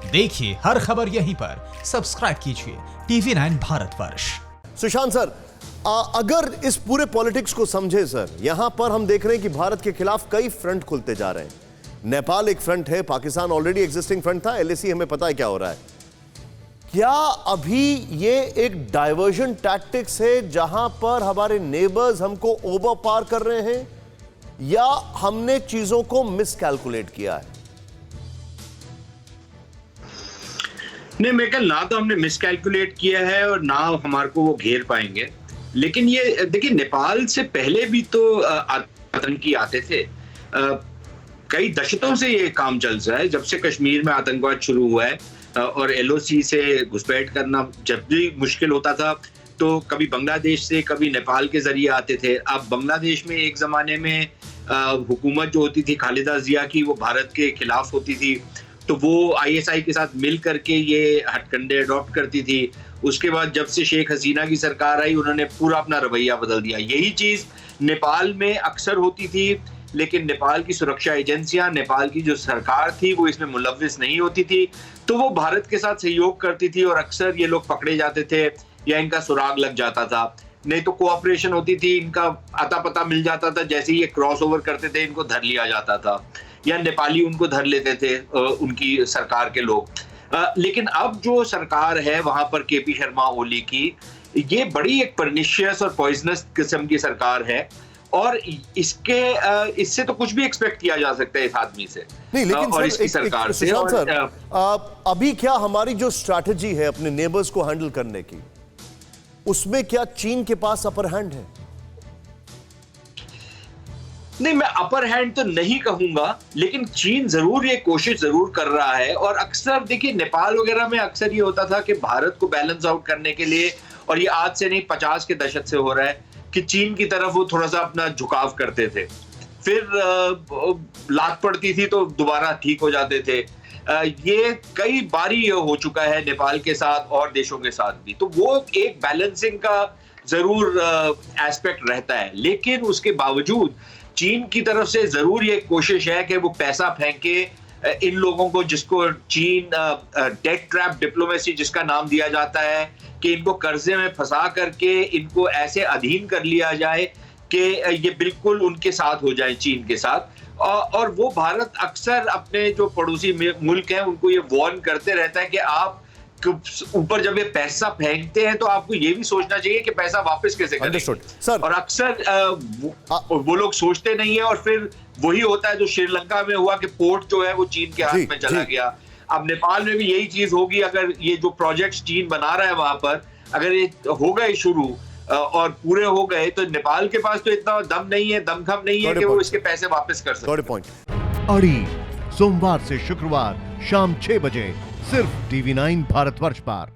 देखिए हर खबर यहीं पर, सब्सक्राइब कीजिए TV9 भारतवर्ष। सुशांत सर, अगर इस पूरे पॉलिटिक्स को समझे सर, यहां पर हम देख रहे हैं कि भारत के खिलाफ कई फ्रंट खुलते जा रहे हैं। नेपाल एक फ्रंट है, पाकिस्तान ऑलरेडी एग्जिस्टिंग फ्रंट था, LAC हमें पता है क्या हो रहा है। क्या अभी ये एक डाइवर्जन टैक्टिक्स है जहां पर हमारे नेबर्स हमको ओवर पार कर रहे हैं, या हमने चीजों को मिसकैलकुलेट किया है? नहीं, मैं कल ना तो हमने मिसकैलकुलेट किया है और ना हमारे को वो घेर पाएंगे। लेकिन ये देखिए, नेपाल से पहले भी तो आतंकी आते थे। कई दशकों से ये काम चल रहा है, जब से कश्मीर में आतंकवाद शुरू हुआ है। और LOC से घुसपैठ करना जब भी मुश्किल होता था तो कभी बांग्लादेश से, कभी नेपाल के जरिए आते थे। अब बांग्लादेश में एक जमाने में हुकूमत जो होती थी खालिदा जिया की, वो भारत के खिलाफ होती थी, तो वो ISI के साथ मिल करके ये हथकंडे अडॉप्ट करती थी। उसके बाद जब से शेख हसीना की सरकार आई, उन्होंने पूरा अपना रवैया बदल दिया। यही चीज नेपाल में अक्सर होती थी, लेकिन नेपाल की सुरक्षा एजेंसियां, नेपाल की जो सरकार थी, वो इसमें मुलव्विस नहीं होती थी, तो वो भारत के साथ सहयोग करती थी और अक्सर ये लोग पकड़े जाते थे या इनका सुराग लग जाता था। नहीं तो कोऑपरेशन होती थी, इनका अता पता मिल जाता था, जैसे ही ये क्रॉस ओवर करते थे इनको धर लिया जाता था, या नेपाली उनको धर लेते थे उनकी सरकार के लोग। लेकिन अब जो सरकार है वहां पर KP शर्मा ओली की, ये बड़ी एक परनिशियस और पॉइजनस किस्म की सरकार है, और इससे तो कुछ भी एक्सपेक्ट किया जा सकता है इस आदमी से, नहीं, लेकिन और सर, इसकी सरकार से। और सर, अभी क्या हमारी जो स्ट्रैटेजी है अपने नेबर्स को हैंडल करने की, उसमें क्या चीन के पास अपर हैंड है? नहीं, मैं अपर हैंड तो नहीं कहूंगा, लेकिन चीन जरूर ये कोशिश जरूर कर रहा है। और अक्सर देखिए, नेपाल वगैरह में अक्सर ये होता था कि भारत को बैलेंस आउट करने के लिए, और ये आज से नहीं 50 के दशक से हो रहा है कि चीन की तरफ वो थोड़ा सा अपना झुकाव करते थे, फिर लात पड़ती थी तो दोबारा ठीक हो जाते थे। ये कई बारी ये हो चुका है नेपाल के साथ और देशों के साथ भी, तो वो एक बैलेंसिंग का जरूर एस्पेक्ट रहता है। लेकिन उसके बावजूद चीन की तरफ से जरूर ये कोशिश है कि वो पैसा फेंके इन लोगों को, जिसको चीन डेट ट्रैप डिप्लोमेसी जिसका नाम दिया जाता है, कि इनको कर्जे में फंसा करके इनको ऐसे अधीन कर लिया जाए कि ये बिल्कुल उनके साथ हो जाए, चीन के साथ। और वो भारत अक्सर अपने जो पड़ोसी मुल्क हैं उनको ये वार्न करते रहता है कि आप ऊपर जब ये पैसा फेंकते हैं तो आपको ये भी सोचना चाहिए कि पैसा वापस कैसे करेंगे। सर, और अक्सर वो लोग सोचते नहीं है, और फिर वही होता है जो श्रीलंका में हुआ कि पोर्ट जो है वो चीन के हाथ में चला गया। अब नेपाल में भी यही चीज होगी, अगर ये जो प्रोजेक्ट्स चीन बना रहा है वहां पर अगर ये हो गए शुरू और पूरे हो गए, तो नेपाल के पास तो इतना दम नहीं है, दमखम नहीं है कि वो इसके पैसे वापस कर सके। अड़ी सोमवार से शुक्रवार शाम 6 बजे सिर्फ TV9 भारतवर्ष पर।